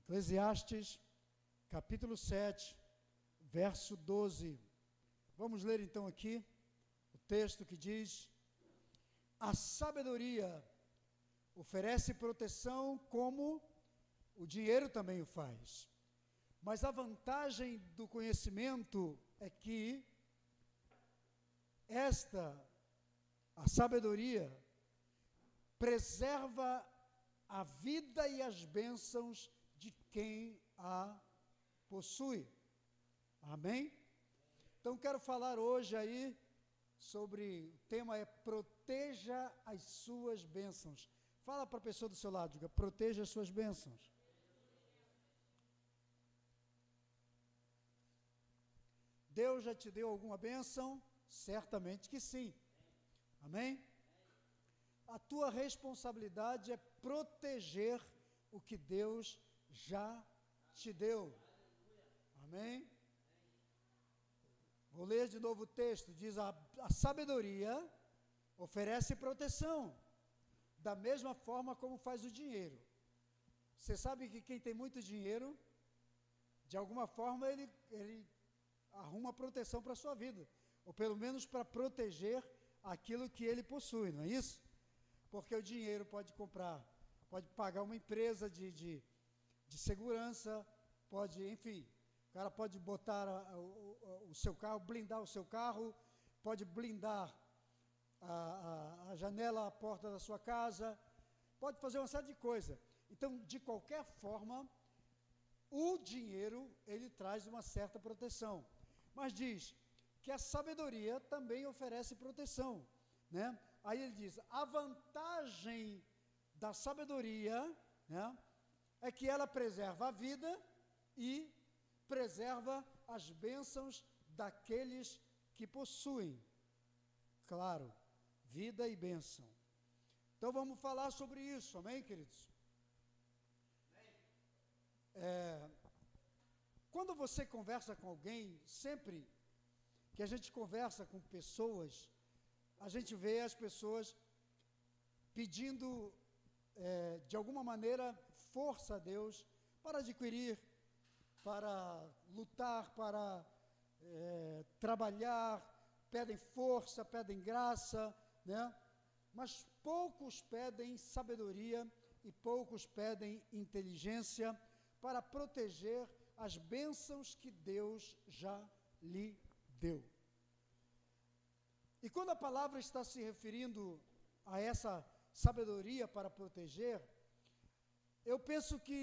Eclesiastes, capítulo 7, verso 12. Vamos ler então aqui o texto que diz: a sabedoria oferece proteção como o dinheiro também o faz. Mas a vantagem do conhecimento é que a sabedoria, preserva a vida e as bênçãos de quem a possui. Amém? Então quero falar hoje aí sobre, o tema é proteja as suas bênçãos. Fala para a pessoa do seu lado, diga, proteja as suas bênçãos. Deus já te deu alguma bênção? Certamente que sim. Amém? A tua responsabilidade é proteger o que Deus já te deu. Amém? Vou ler de novo o texto. Diz: a sabedoria oferece proteção, da mesma forma como faz o dinheiro. Você sabe que quem tem muito dinheiro, de alguma forma ele arruma proteção para a sua vida, ou pelo menos para proteger aquilo que ele possui, não é isso? Porque o dinheiro pode pagar uma empresa de segurança, enfim, o cara pode botar o seu carro, blindar o seu carro, pode blindar a janela, a porta da sua casa, pode fazer uma série de coisas. Então, de qualquer forma, o dinheiro, ele traz uma certa proteção. Mas diz que a sabedoria também oferece proteção, né? Aí ele diz, a vantagem da sabedoria, né, é que ela preserva a vida e preserva as bênçãos daqueles que possuem. Claro, vida e bênção. Então vamos falar sobre isso, amém, queridos? Quando você conversa com alguém, sempre que a gente conversa com pessoas, a gente vê as pessoas pedindo, de alguma maneira, força a Deus para adquirir, para lutar, para trabalhar, pedem força, pedem graça, né? Mas poucos pedem sabedoria e poucos pedem inteligência para proteger as bênçãos que Deus já lhe deu. E quando a palavra está se referindo a essa sabedoria para proteger, eu penso que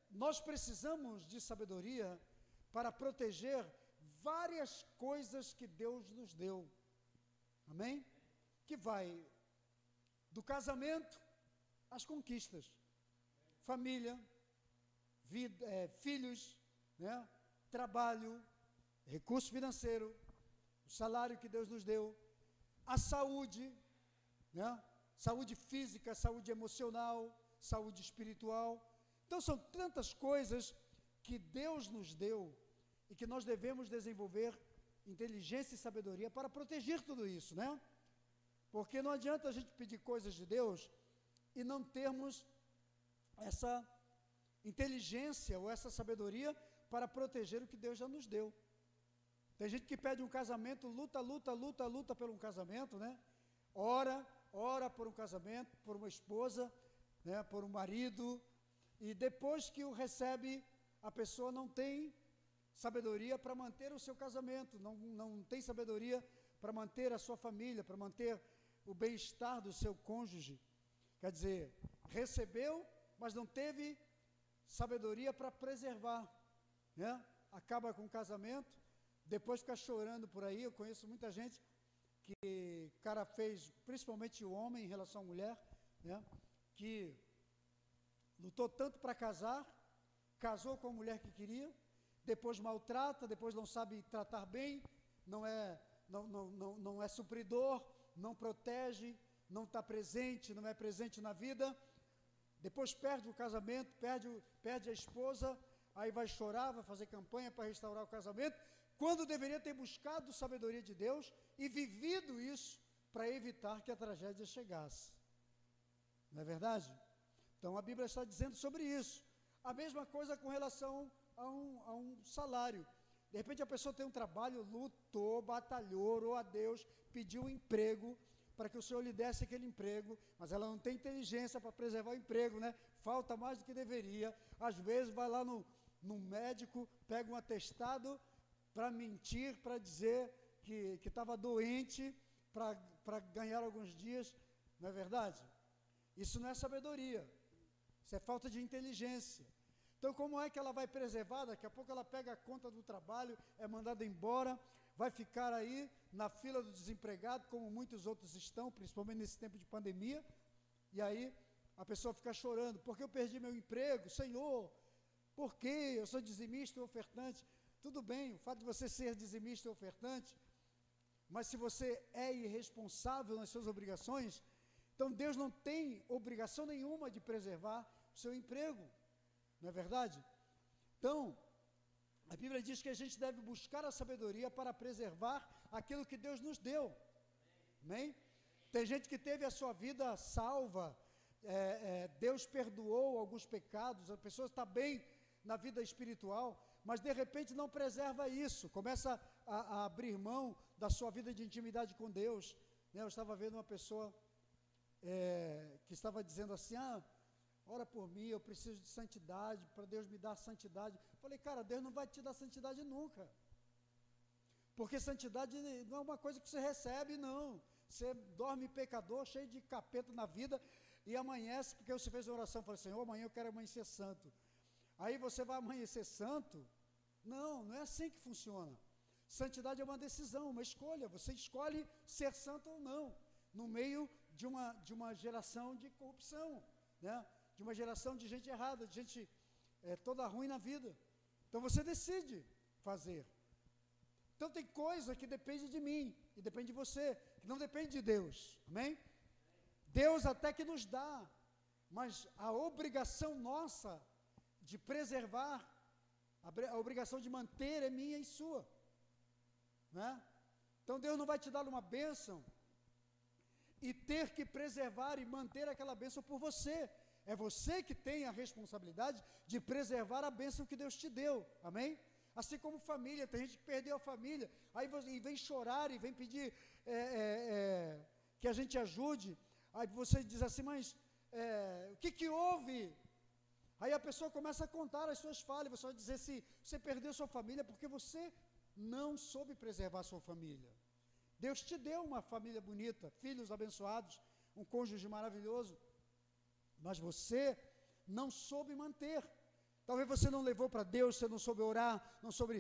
nós precisamos de sabedoria para proteger várias coisas que Deus nos deu. Amém? Que vai do casamento às conquistas, família, vida, filhos, né? Trabalho, recurso financeiro, o salário que Deus nos deu, a saúde, né? Saúde física, saúde emocional, saúde espiritual. Então são tantas coisas que Deus nos deu e que nós devemos desenvolver inteligência e sabedoria para proteger tudo isso, né? Porque não adianta a gente pedir coisas de Deus e não termos essa inteligência ou essa sabedoria para proteger o que Deus já nos deu. Tem gente que pede um casamento, luta por um casamento, né? Ora por um casamento, por uma esposa, né? Por um marido, e depois que o recebe, a pessoa não tem sabedoria para manter o seu casamento, não tem sabedoria para manter a sua família, para manter o bem-estar do seu cônjuge. Quer dizer, recebeu, mas não teve sabedoria para preservar, né? Acaba com o casamento, depois fica chorando por aí. Eu conheço muita gente que o cara fez, principalmente o homem em relação à mulher, né? Que lutou tanto para casar, casou com a mulher que queria, depois maltrata, depois não sabe tratar bem, não é supridor, não protege, não está presente, não é presente na vida, depois perde o casamento, perde a esposa, aí vai chorar, vai fazer campanha para restaurar o casamento, quando deveria ter buscado sabedoria de Deus e vivido isso para evitar que a tragédia chegasse. Não é verdade? Então a Bíblia está dizendo sobre isso. A mesma coisa com relação a um salário. De repente a pessoa tem um trabalho, lutou, batalhou, orou a Deus, pediu um emprego, para que o Senhor lhe desse aquele emprego, mas ela não tem inteligência para preservar o emprego, né? Falta mais do que deveria. Às vezes vai lá no médico, pega um atestado para mentir, para dizer que estava doente, para ganhar alguns dias, não é verdade? Isso não é sabedoria, isso é falta de inteligência. Então, como é que ela vai preservar? Daqui a pouco ela pega a conta do trabalho, é mandada embora, vai ficar aí na fila do desempregado, como muitos outros estão, principalmente nesse tempo de pandemia, e aí a pessoa fica chorando, porque eu perdi meu emprego, Senhor, por quê? Eu sou dizimista e ofertante. Tudo bem, o fato de você ser dizimista e ofertante, mas se você é irresponsável nas suas obrigações, então Deus não tem obrigação nenhuma de preservar o seu emprego, não é verdade? Então, a Bíblia diz que a gente deve buscar a sabedoria para preservar aquilo que Deus nos deu, amém? Tem gente que teve a sua vida salva, Deus perdoou alguns pecados, a pessoa está bem na vida espiritual, mas de repente não preserva isso, começa a abrir mão da sua vida de intimidade com Deus, né? Eu estava vendo uma pessoa que estava dizendo assim, ora por mim, eu preciso de santidade, para Deus me dar santidade. Falei, cara, Deus não vai te dar santidade nunca, porque santidade não é uma coisa que você recebe, não. Você dorme pecador, cheio de capeta na vida, e amanhece, porque você fez uma oração, falou, Senhor, amanhã eu quero amanhecer santo. Aí você vai amanhecer santo? Não é assim que funciona. Santidade é uma decisão, uma escolha, você escolhe ser santo ou não, no meio de uma geração de corrupção, né? De uma geração de gente errada, de gente toda ruim na vida. Então você decide fazer. Então tem coisa que depende de mim, e depende de você, que não depende de Deus, amém? Deus até que nos dá, mas a obrigação nossa de preservar, a obrigação de manter é minha e sua, né? Então Deus não vai te dar uma bênção e ter que preservar e manter aquela bênção por você. É você que tem a responsabilidade de preservar a bênção que Deus te deu, amém? Assim como família, tem gente que perdeu a família, aí vem chorar e vem pedir que a gente ajude, aí você diz assim, mas o que houve? Aí a pessoa começa a contar as suas falhas, você vai dizer se você perdeu sua família porque você não soube preservar sua família. Deus te deu uma família bonita, filhos abençoados, um cônjuge maravilhoso, mas você não soube manter. Talvez você não levou para Deus, você não soube orar, não soube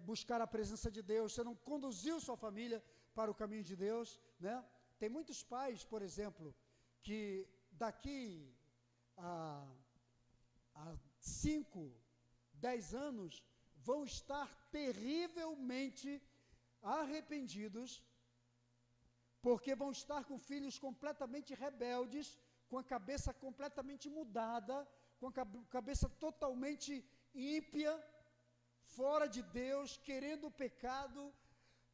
buscar a presença de Deus, você não conduziu sua família para o caminho de Deus, né? Tem muitos pais, por exemplo, que daqui a 5, 10 anos vão estar terrivelmente arrependidos, porque vão estar com filhos completamente rebeldes, com a cabeça completamente mudada, com a cabeça totalmente ímpia, fora de Deus, querendo o pecado,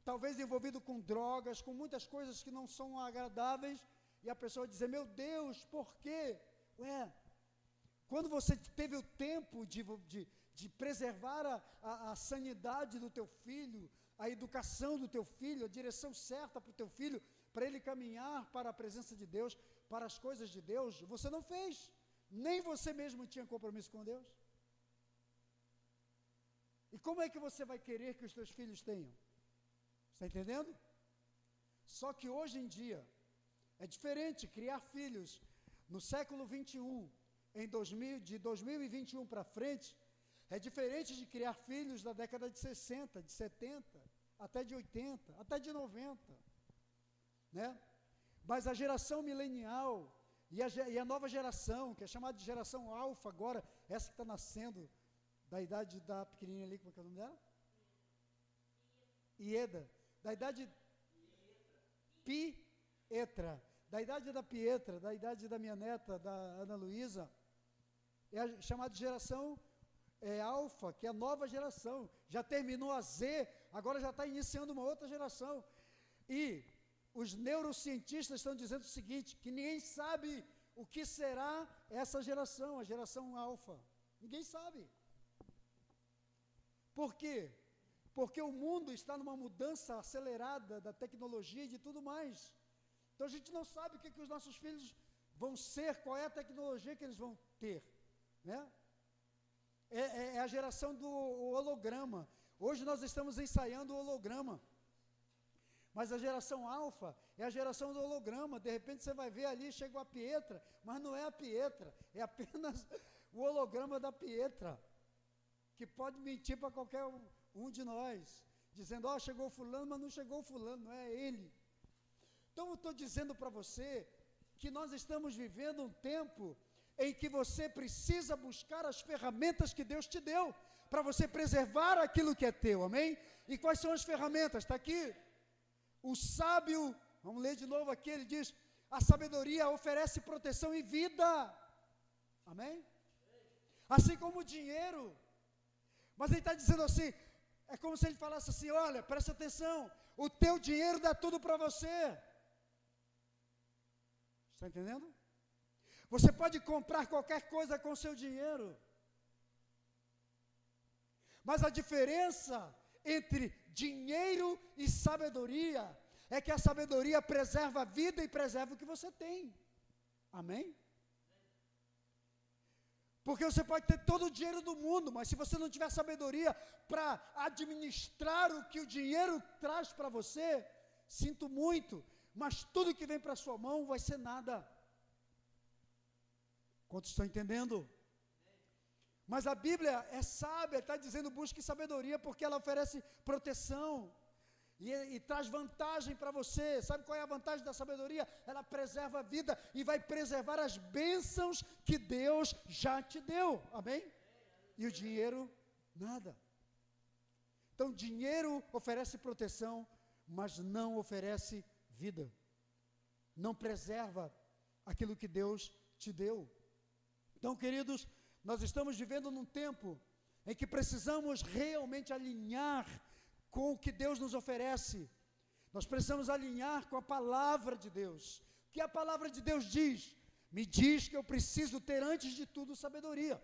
talvez envolvido com drogas, com muitas coisas que não são agradáveis, e a pessoa dizer, meu Deus, por quê? Quando você teve o tempo de preservar a sanidade do teu filho, a educação do teu filho, a direção certa para o teu filho, para ele caminhar para a presença de Deus, para as coisas de Deus, você não fez. Nem você mesmo tinha compromisso com Deus. E como é que você vai querer que os teus filhos tenham? Está entendendo? Só que hoje em dia, é diferente criar filhos no século 21, de 2021 para frente, é diferente de criar filhos da década de 60, de 70, até de 80, até de 90, né? Mas a geração milenial e a nova geração, que é chamada de geração alfa agora, essa que está nascendo, da idade da pequenininha ali, como é que é o nome dela? Ieda. Da idade Pietra. Da idade da Pietra, da idade da minha neta, da Ana Luísa, é a chamada de geração alfa, que é a nova geração. Já terminou a Z, agora já está iniciando uma outra geração. E os neurocientistas estão dizendo o seguinte, que ninguém sabe o que será essa geração, a geração alfa. Ninguém sabe. Por quê? Porque o mundo está numa mudança acelerada da tecnologia e de tudo mais. Então a gente não sabe o que os nossos filhos vão ser, qual é a tecnologia que eles vão ter, né? É a geração do holograma. Hoje nós estamos ensaiando o holograma. Mas a geração alfa é a geração do holograma. De repente você vai ver ali, chegou a Pietra, mas não é a Pietra, é apenas o holograma da Pietra, que pode mentir para qualquer um de nós, dizendo, ó, chegou fulano, mas não chegou fulano, não é ele. Então eu estou dizendo para você que nós estamos vivendo um tempo em que você precisa buscar as ferramentas que Deus te deu, para você preservar aquilo que é teu, amém? E quais são as ferramentas? Está aqui. O sábio, vamos ler de novo aqui, ele diz, a sabedoria oferece proteção e vida, amém? Assim como o dinheiro, mas ele está dizendo assim, é como se ele falasse assim, olha, presta atenção, o teu dinheiro dá tudo para você. Está entendendo? Você pode comprar qualquer coisa com seu dinheiro. Mas a diferença entre dinheiro e sabedoria é que a sabedoria preserva a vida e preserva o que você tem. Amém? Porque você pode ter todo o dinheiro do mundo, mas se você não tiver sabedoria para administrar o que o dinheiro traz para você, sinto muito, mas tudo que vem para a sua mão vai ser nada. Quantos estão entendendo? Mas a Bíblia é sábia, está dizendo busque sabedoria, porque ela oferece proteção e traz vantagem para você. Sabe qual é a vantagem da sabedoria? Ela preserva a vida e vai preservar as bênçãos que Deus já te deu, amém? E o dinheiro, nada. Então, dinheiro oferece proteção, mas não oferece vida. Não preserva aquilo que Deus te deu. Então, queridos, nós estamos vivendo num tempo em que precisamos realmente alinhar com o que Deus nos oferece. Nós precisamos alinhar com a palavra de Deus. O que a palavra de Deus diz? Me diz que eu preciso ter antes de tudo sabedoria.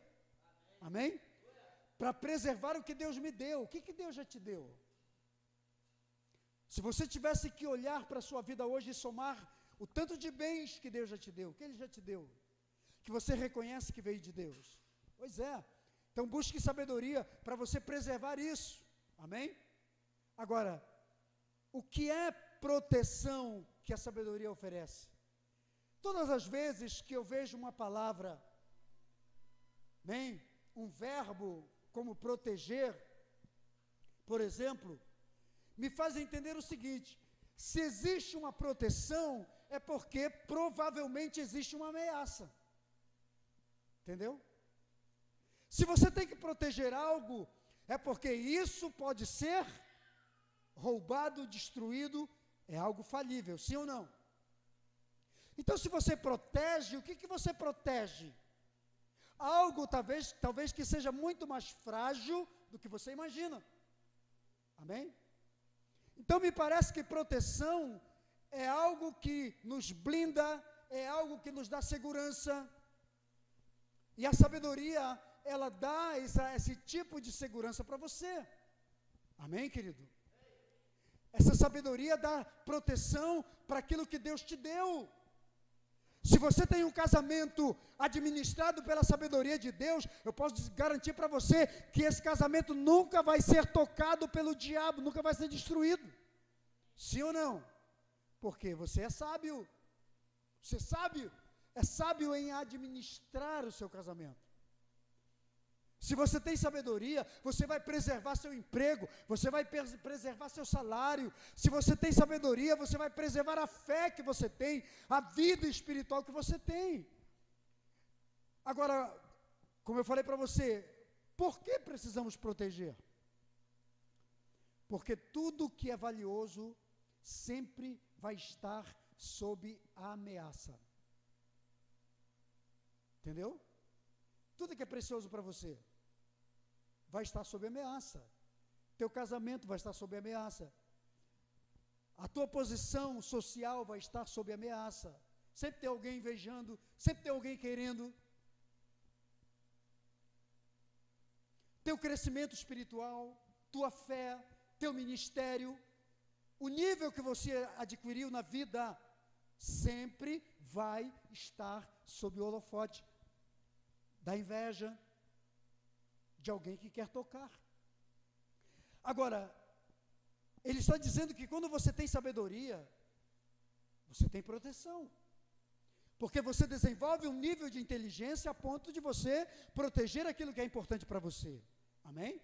Amém? Para preservar o que Deus me deu. O que Deus já te deu? Se você tivesse que olhar para a sua vida hoje e somar o tanto de bens que Deus já te deu, o que Ele já te deu, que você reconhece que veio de Deus. Pois é. Então busque sabedoria para você preservar isso. Amém? Agora, o que é proteção que a sabedoria oferece? Todas as vezes que eu vejo uma palavra, bem, um verbo como proteger, por exemplo, me faz entender o seguinte: se existe uma proteção, é porque provavelmente existe uma ameaça. Entendeu? Se você tem que proteger algo, é porque isso pode ser roubado, destruído, é algo falível, sim ou não? Então, se você protege, o que você protege? Algo talvez que seja muito mais frágil do que você imagina. Amém? Então, me parece que proteção é algo que nos blinda, é algo que nos dá segurança. E a sabedoria, ela dá esse tipo de segurança para você. Amém, querido? Essa sabedoria dá proteção para aquilo que Deus te deu. Se você tem um casamento administrado pela sabedoria de Deus, eu posso garantir para você que esse casamento nunca vai ser tocado pelo diabo, nunca vai ser destruído. Sim ou não? Porque você é sábio. Você é sábio em administrar o seu casamento. Se você tem sabedoria, você vai preservar seu emprego, você vai preservar seu salário. Se você tem sabedoria, você vai preservar a fé que você tem, a vida espiritual que você tem. Agora, como eu falei para você, por que precisamos proteger? Porque tudo que é valioso sempre vai estar sob a ameaça. Entendeu? Tudo que é precioso para você vai estar sob ameaça. Teu casamento vai estar sob ameaça. A tua posição social vai estar sob ameaça. sempre tem alguém invejando, sempre tem alguém querendo. Teu crescimento espiritual, tua fé, teu ministério, o nível que você adquiriu na vida, sempre vai estar sob o holofote da inveja de alguém que quer tocar. Agora, ele está dizendo que quando você tem sabedoria, você tem proteção. Porque você desenvolve um nível de inteligência a ponto de você proteger aquilo que é importante para você. Amém?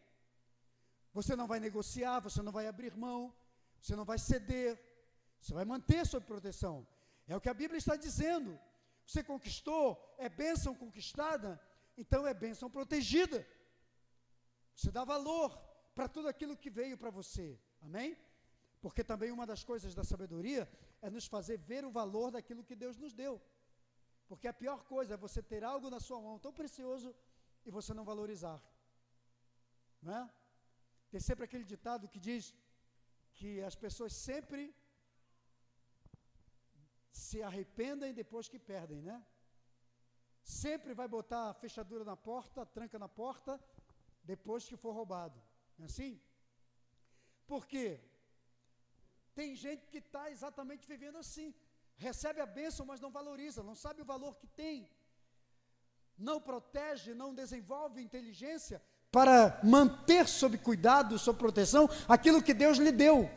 Você não vai negociar, você não vai abrir mão, você não vai ceder, você vai manter sob proteção. É o que a Bíblia está dizendo. Você conquistou, é bênção conquistada, então é bênção protegida. Você dá valor para tudo aquilo que veio para você. Amém? Porque também uma das coisas da sabedoria é nos fazer ver o valor daquilo que Deus nos deu. Porque a pior coisa é você ter algo na sua mão tão precioso e você não valorizar. Não é? Tem sempre aquele ditado que diz que as pessoas sempre se arrependem depois que perdem, né? Sempre vai botar a fechadura na porta, a tranca na porta, depois que for roubado. Não é assim? Por quê? Tem gente que está exatamente vivendo assim. Recebe a bênção, mas não valoriza, não sabe o valor que tem. Não protege, não desenvolve inteligência para manter sob cuidado, sob proteção, aquilo que Deus lhe deu,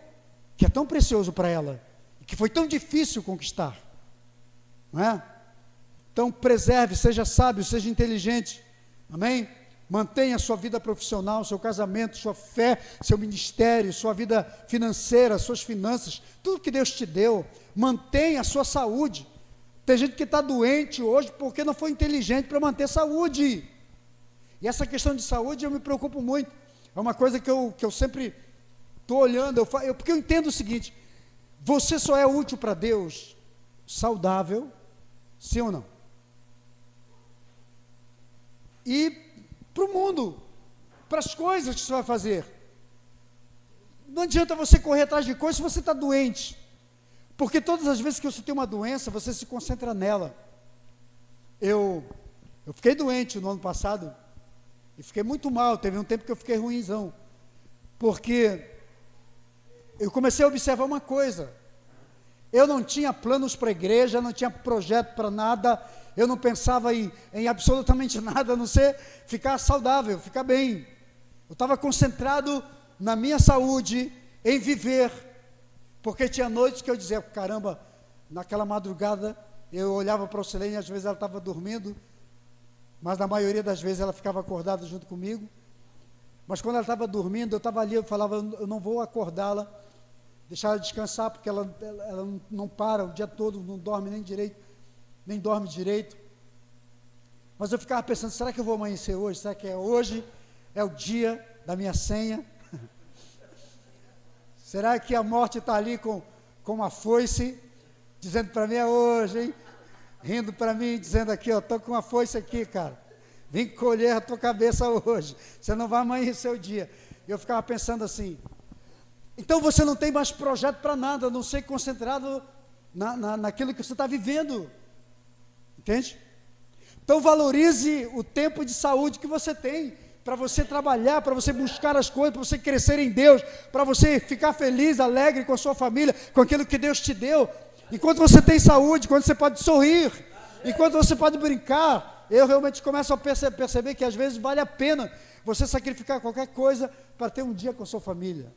que é tão precioso para ela, e que foi tão difícil conquistar. Não é? Então, preserve, seja sábio, seja inteligente. Amém? Mantenha a sua vida profissional, seu casamento, sua fé, seu ministério, sua vida financeira, suas finanças, tudo que Deus te deu. Mantenha a sua saúde. Tem gente que está doente hoje porque não foi inteligente para manter saúde. E essa questão de saúde eu me preocupo muito. É uma coisa que eu sempre estou olhando, porque eu entendo o seguinte: você só é útil para Deus saudável, sim ou não? E para o mundo, para as coisas que você vai fazer. Não adianta você correr atrás de coisas se você está doente. Porque todas as vezes que você tem uma doença, você se concentra nela. Eu fiquei doente no ano passado, e fiquei muito mal, teve um tempo que eu fiquei ruinzão, porque eu comecei a observar uma coisa: eu não tinha planos para a igreja, não tinha projeto para nada, eu não pensava em absolutamente nada, a não ser ficar saudável, ficar bem. Eu estava concentrado na minha saúde, em viver, porque tinha noites que eu dizia, caramba, naquela madrugada, eu olhava para a Ocilene, às vezes ela estava dormindo, mas na maioria das vezes ela ficava acordada junto comigo, mas quando ela estava dormindo, eu estava ali, eu falava, eu não vou acordá-la, deixar ela descansar, porque ela não para o dia todo, não dorme nem direito, nem dorme direito. Mas eu ficava pensando, será que eu vou amanhecer hoje? Será que hoje é o dia da minha senha? Será que a morte está ali com uma foice, dizendo para mim, é hoje, hein? Rindo para mim, dizendo aqui, estou com uma foice aqui, cara, vim colher a tua cabeça hoje, você não vai amanhecer o dia. E eu ficava pensando assim, então você não tem mais projeto para nada, a não ser concentrado naquilo que você está vivendo, entende? Então valorize o tempo de saúde que você tem, para você trabalhar, para você buscar as coisas, para você crescer em Deus, para você ficar feliz, alegre com a sua família, com aquilo que Deus te deu. Enquanto você tem saúde, quando você pode sorrir, enquanto você pode brincar, eu realmente começo a perceber que às vezes vale a pena você sacrificar qualquer coisa para ter um dia com a sua família,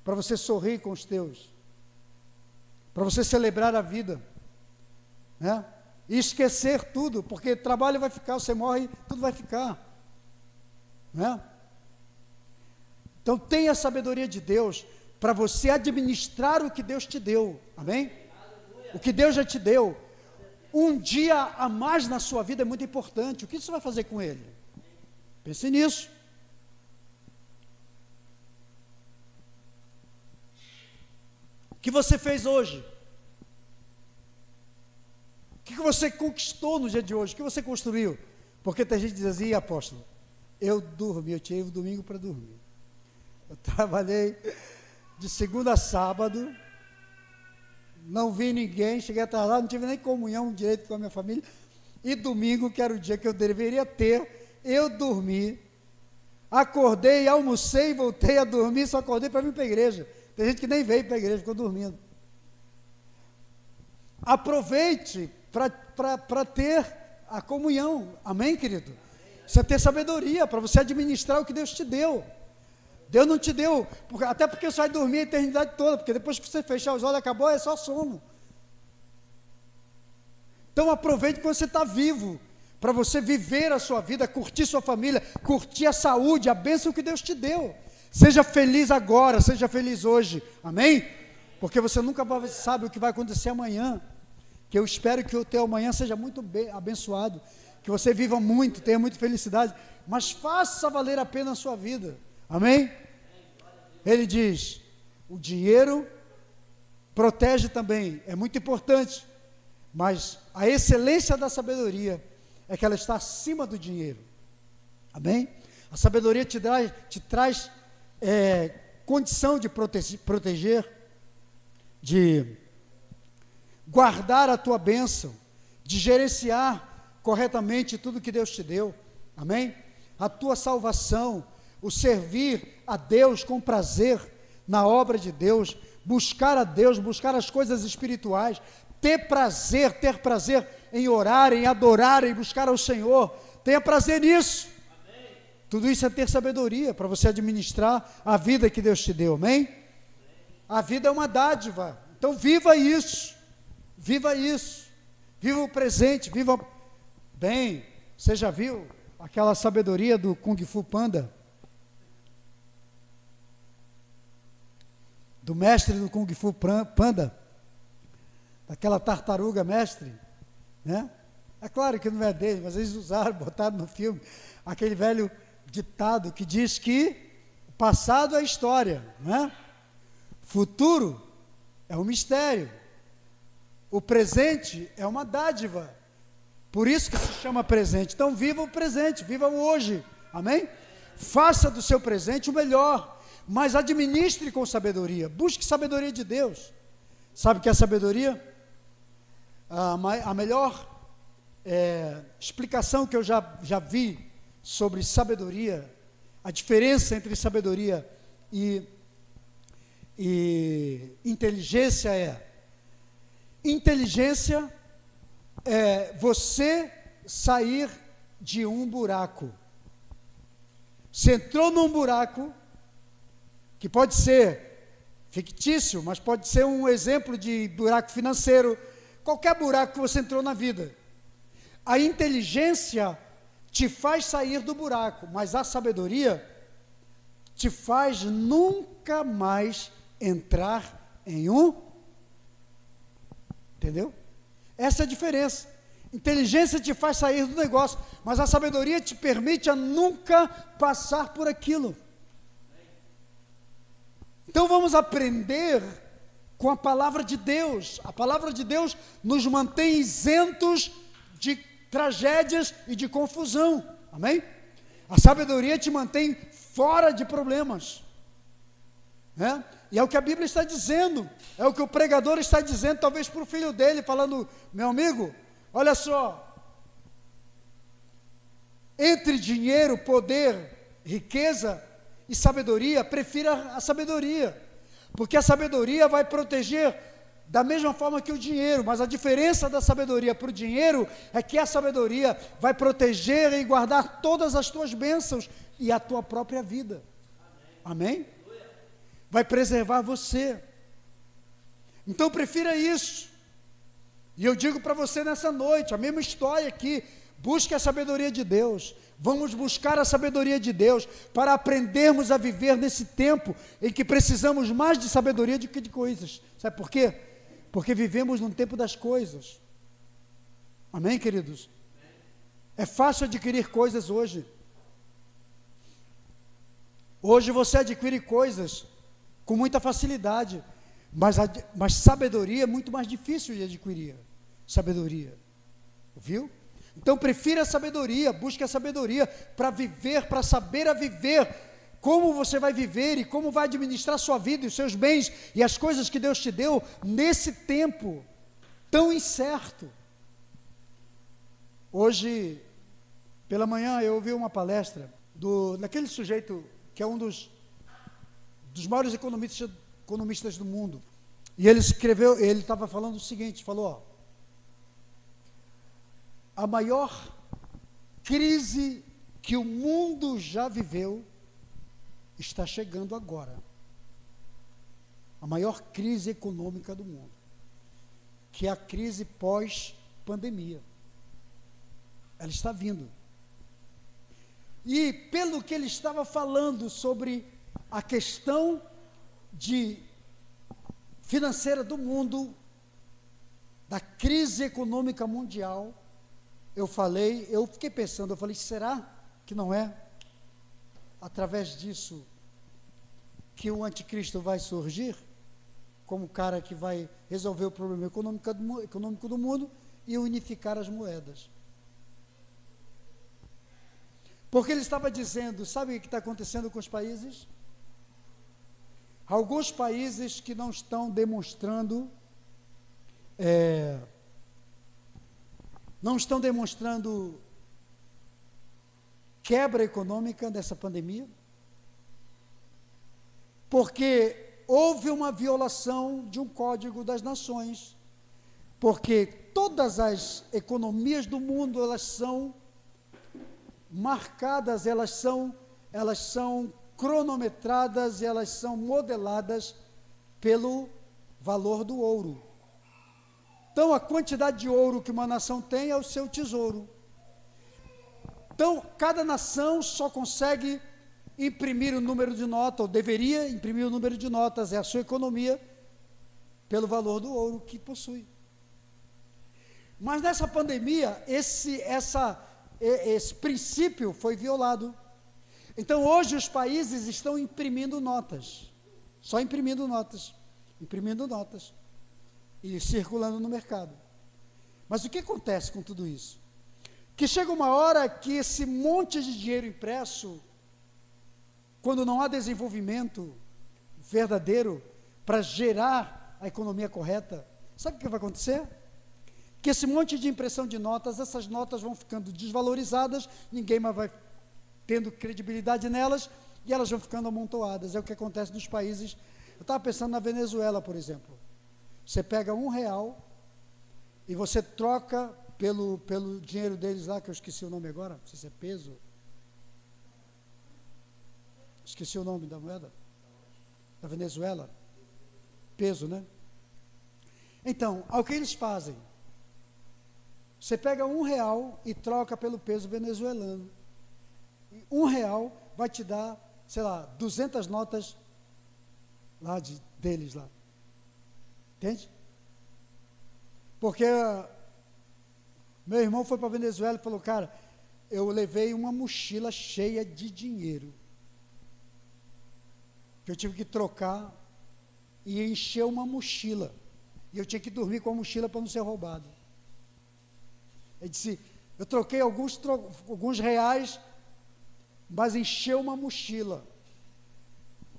para você sorrir com os teus, para você celebrar a vida, né? E esquecer tudo, porque trabalho vai ficar, você morre, tudo vai ficar, né? Então tenha a sabedoria de Deus para você administrar o que Deus te deu, amém? O que Deus já te deu. Um dia a mais na sua vida é muito importante. O que você vai fazer com ele? Pense nisso. O que você fez hoje? O que você conquistou no dia de hoje? O que você construiu? Porque tem gente que diz assim, apóstolo, eu tirei o domingo para dormir. Eu trabalhei de segunda a sábado, não vi ninguém, cheguei atrasado, não tive nem comunhão direito com a minha família. E domingo, que era o dia que eu deveria ter, eu dormi, acordei, almocei, voltei a dormir, só acordei para vir para a igreja. Tem gente que nem veio para a igreja, ficou dormindo. Aproveite para ter a comunhão, amém, querido? Você ter sabedoria para você administrar o que Deus te deu. Deus não te deu, até porque você vai dormir a eternidade toda, porque depois que você fechar os olhos, acabou, é só sono. Então aproveite que você está vivo, para você viver a sua vida, curtir sua família, curtir a saúde, a bênção que Deus te deu. Seja feliz agora, seja feliz hoje, amém? Porque você nunca sabe o que vai acontecer amanhã, que eu espero que o teu amanhã seja muito abençoado, que você viva muito, tenha muita felicidade, mas faça valer a pena a sua vida, amém? Ele diz, o dinheiro protege também, é muito importante, mas a excelência da sabedoria é que ela está acima do dinheiro, amém? A sabedoria te traz condição de proteger, de guardar a tua bênção, de gerenciar corretamente tudo que Deus te deu, amém? A tua salvação, o servir a Deus com prazer na obra de Deus, buscar a Deus, buscar as coisas espirituais, ter prazer em orar, em adorar, em buscar ao Senhor, tenha prazer nisso. Amém. Tudo isso é ter sabedoria para você administrar a vida que Deus te deu, amém? Amém? A vida é uma dádiva, então viva isso, viva o presente, viva bem. Você já viu aquela sabedoria do Kung Fu Panda? Do mestre do Kung Fu Panda, daquela tartaruga mestre, né? É claro que não é dele, mas eles usaram, botaram no filme, aquele velho ditado que diz que o passado é história, né? Futuro é um mistério, o presente é uma dádiva, por isso que se chama presente. Então viva o presente, viva o hoje, amém? Faça do seu presente o melhor, mas administre com sabedoria, busque sabedoria de Deus. Sabe o que é sabedoria? A melhor explicação que eu já vi sobre sabedoria, a diferença entre sabedoria e inteligência inteligência é você sair de um buraco. Você entrou num buraco, que pode ser fictício, mas pode ser um exemplo de buraco financeiro, qualquer buraco que você entrou na vida. A inteligência te faz sair do buraco, mas a sabedoria te faz nunca mais entrar em um. Entendeu? Essa é a diferença. Inteligência te faz sair do negócio, mas a sabedoria te permite a nunca passar por aquilo. Então vamos aprender com a palavra de Deus. A palavra de Deus nos mantém isentos de tragédias e de confusão, amém? A sabedoria te mantém fora de problemas, né? E é o que a Bíblia está dizendo, é o que o pregador está dizendo, talvez para o filho dele, falando, meu amigo, olha só, entre dinheiro, poder, riqueza e sabedoria, prefira a sabedoria, porque a sabedoria vai proteger da mesma forma que o dinheiro, mas a diferença da sabedoria para o dinheiro é que a sabedoria vai proteger e guardar todas as tuas bênçãos e a tua própria vida, amém? Vai preservar você. Então prefira isso. E eu digo para você nessa noite, a mesma história aqui, busque a sabedoria de Deus. Vamos buscar a sabedoria de Deus para aprendermos a viver nesse tempo em que precisamos mais de sabedoria do que de coisas. Sabe por quê? Porque vivemos num tempo das coisas. Amém, queridos? É fácil adquirir coisas hoje. Hoje você adquire coisas com muita facilidade, mas sabedoria é muito mais difícil de adquirir. Sabedoria, viu? Então prefira a sabedoria, busque a sabedoria para viver, para saber a viver como você vai viver e como vai administrar sua vida e os seus bens e as coisas que Deus te deu nesse tempo tão incerto. Hoje, pela manhã, eu ouvi uma palestra daquele sujeito que é um dos maiores economistas do mundo. E ele estava falando o seguinte, falou, a maior crise que o mundo já viveu está chegando agora. A maior crise econômica do mundo, que é a crise pós-pandemia. Ela está vindo. E pelo que ele estava falando sobre a questão financeira do mundo, da crise econômica mundial, eu fiquei pensando, será que não é através disso que o anticristo vai surgir, como o cara que vai resolver o problema econômico do mundo e unificar as moedas? Porque ele estava dizendo, sabe o que está acontecendo com os países? Alguns países que não estão demonstrando quebra econômica dessa pandemia, porque houve uma violação de um código das nações, porque todas as economias do mundo, elas são marcadas, elas são cronometradas, elas são modeladas pelo valor do ouro. Então, a quantidade de ouro que uma nação tem é o seu tesouro. Então, cada nação só consegue imprimir o número de notas, ou deveria imprimir o número de notas, é a sua economia, pelo valor do ouro que possui. Mas nessa pandemia, esse princípio foi violado. Então, hoje os países estão imprimindo notas, só imprimindo notas, e circulando no mercado. Mas o que acontece com tudo isso? Que chega uma hora que esse monte de dinheiro impresso, quando não há desenvolvimento verdadeiro para gerar a economia correta, sabe o que vai acontecer? Que esse monte de impressão de notas, essas notas vão ficando desvalorizadas, ninguém mais vai tendo credibilidade nelas, e elas vão ficando amontoadas. É o que acontece nos países. Eu estava pensando na Venezuela, por exemplo. Você pega R$1 e você troca pelo dinheiro deles lá, que eu esqueci o nome agora, não sei se é peso. Esqueci o nome da moeda. Da Venezuela. Peso, né? Então, o que eles fazem? Você pega R$1 e troca pelo peso venezuelano. R$1 vai te dar, 200 notas lá deles lá. Entende? Porque meu irmão foi para a Venezuela e falou, cara, eu levei uma mochila cheia de dinheiro, que eu tive que trocar e encher uma mochila, e eu tinha que dormir com a mochila para não ser roubado. Ele disse, eu troquei alguns reais, mas encheu uma mochila.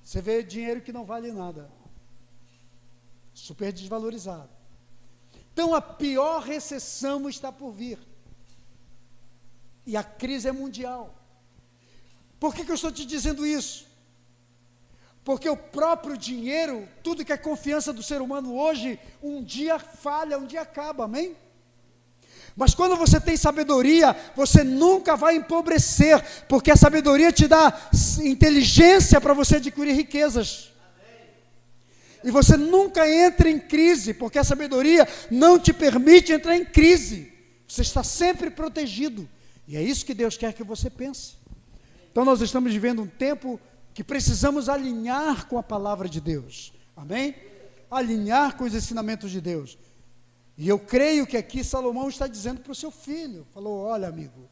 Você vê dinheiro que não vale nada, super desvalorizado. Então, a pior recessão está por vir. E a crise é mundial. Por que eu estou te dizendo isso? Porque o próprio dinheiro, tudo que é confiança do ser humano hoje, um dia falha, um dia acaba, amém? Mas quando você tem sabedoria, você nunca vai empobrecer, porque a sabedoria te dá inteligência para você adquirir riquezas. E você nunca entra em crise, porque a sabedoria não te permite entrar em crise. Você está sempre protegido. E é isso que Deus quer que você pense. Então nós estamos vivendo um tempo que precisamos alinhar com a palavra de Deus. Amém? Alinhar com os ensinamentos de Deus. E eu creio que aqui Salomão está dizendo para o seu filho, falou, olha amigo,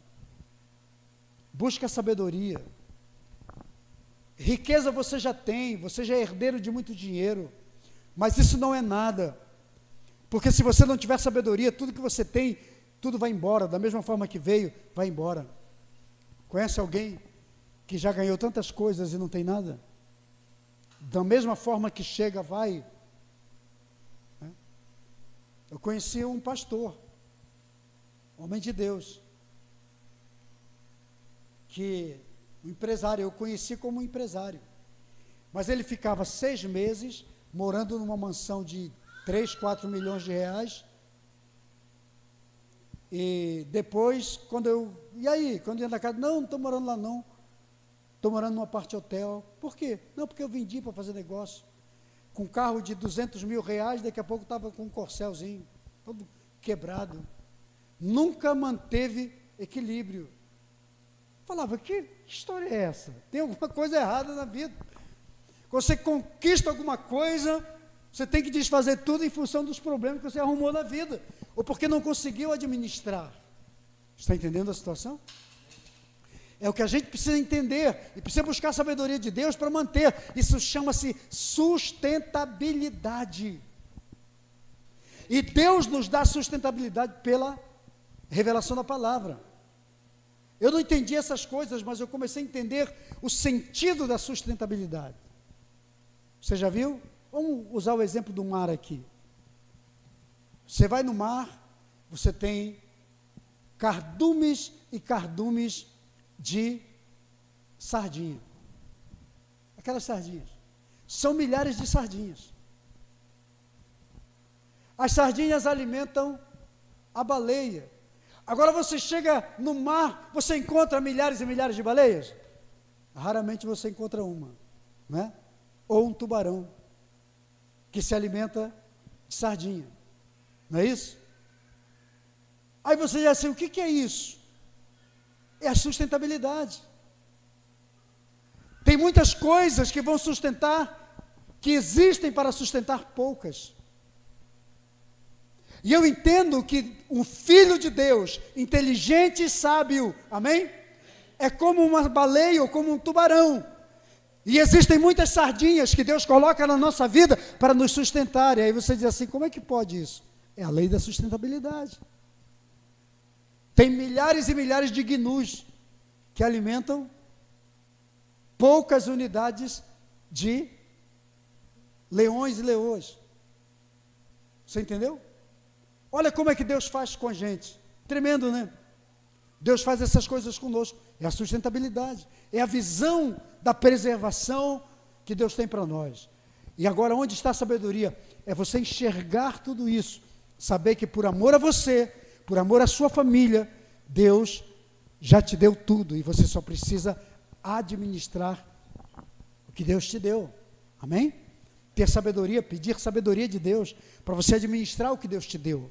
busca a sabedoria. Riqueza você já tem, você já é herdeiro de muito dinheiro. Mas isso não é nada, porque se você não tiver sabedoria, tudo que você tem, tudo vai embora, da mesma forma que veio, vai embora. Conhece alguém que já ganhou tantas coisas e não tem nada? Da mesma forma que chega, vai. Eu conheci um pastor, homem de Deus, que um empresário, eu conheci como um empresário, mas ele ficava 6 meses morando numa mansão de 3, 4 milhões de reais, e depois, quando eu ia na casa, não estou morando lá não, estou morando numa parte hotel. Por quê? Não, porque eu vendi para fazer negócio, com um carro de 200 mil reais, daqui a pouco estava com um corcelzinho, todo quebrado, nunca manteve equilíbrio. Falava, que história é essa? Tem alguma coisa errada na vida. Quando você conquista alguma coisa, você tem que desfazer tudo em função dos problemas que você arrumou na vida, ou porque não conseguiu administrar. Está entendendo a situação? É o que a gente precisa entender, e precisa buscar a sabedoria de Deus para manter. Isso chama-se sustentabilidade. E Deus nos dá sustentabilidade pela revelação da palavra. Eu não entendi essas coisas, mas eu comecei a entender o sentido da sustentabilidade. Você já viu? Vamos usar o exemplo do mar aqui. Você vai no mar, você tem cardumes e cardumes de sardinha. Aquelas sardinhas. São milhares de sardinhas. As sardinhas alimentam a baleia. Agora você chega no mar, você encontra milhares e milhares de baleias? Raramente você encontra uma, né? Ou um tubarão, que se alimenta de sardinha. Não é isso? Aí você diz assim, o que é isso? É a sustentabilidade. Tem muitas coisas que vão sustentar, que existem para sustentar poucas. E eu entendo que um filho de Deus, inteligente e sábio, amém? É como uma baleia ou como um tubarão. E existem muitas sardinhas que Deus coloca na nossa vida para nos sustentar. E aí você diz assim, como é que pode isso? É a lei da sustentabilidade. Tem milhares e milhares de gnus que alimentam poucas unidades de leões e leoas. Você entendeu? Olha como é que Deus faz com a gente. Tremendo, né? Deus faz essas coisas conosco. É a sustentabilidade. É a visão da preservação que Deus tem para nós. E agora, onde está a sabedoria? É você enxergar tudo isso. Saber que por amor a você, por amor à sua família, Deus já te deu tudo. E você só precisa administrar o que Deus te deu. Amém? Ter sabedoria, pedir sabedoria de Deus, para você administrar o que Deus te deu.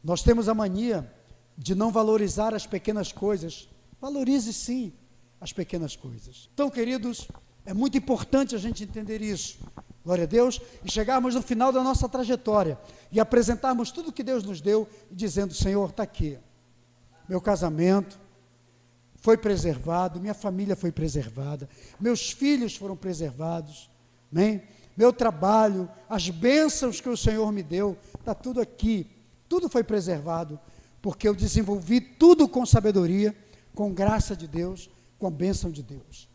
Nós temos a mania de não valorizar as pequenas coisas. Valorize sim as pequenas coisas. Então, queridos, é muito importante a gente entender isso. Glória a Deus. E chegarmos no final da nossa trajetória e apresentarmos tudo que Deus nos deu, dizendo, Senhor, está aqui. Meu casamento foi preservado, minha família foi preservada, meus filhos foram preservados, amém? Meu trabalho, as bênçãos que o Senhor me deu, está tudo aqui. Tudo foi preservado, porque eu desenvolvi tudo com sabedoria, com graça de Deus, com a bênção de Deus.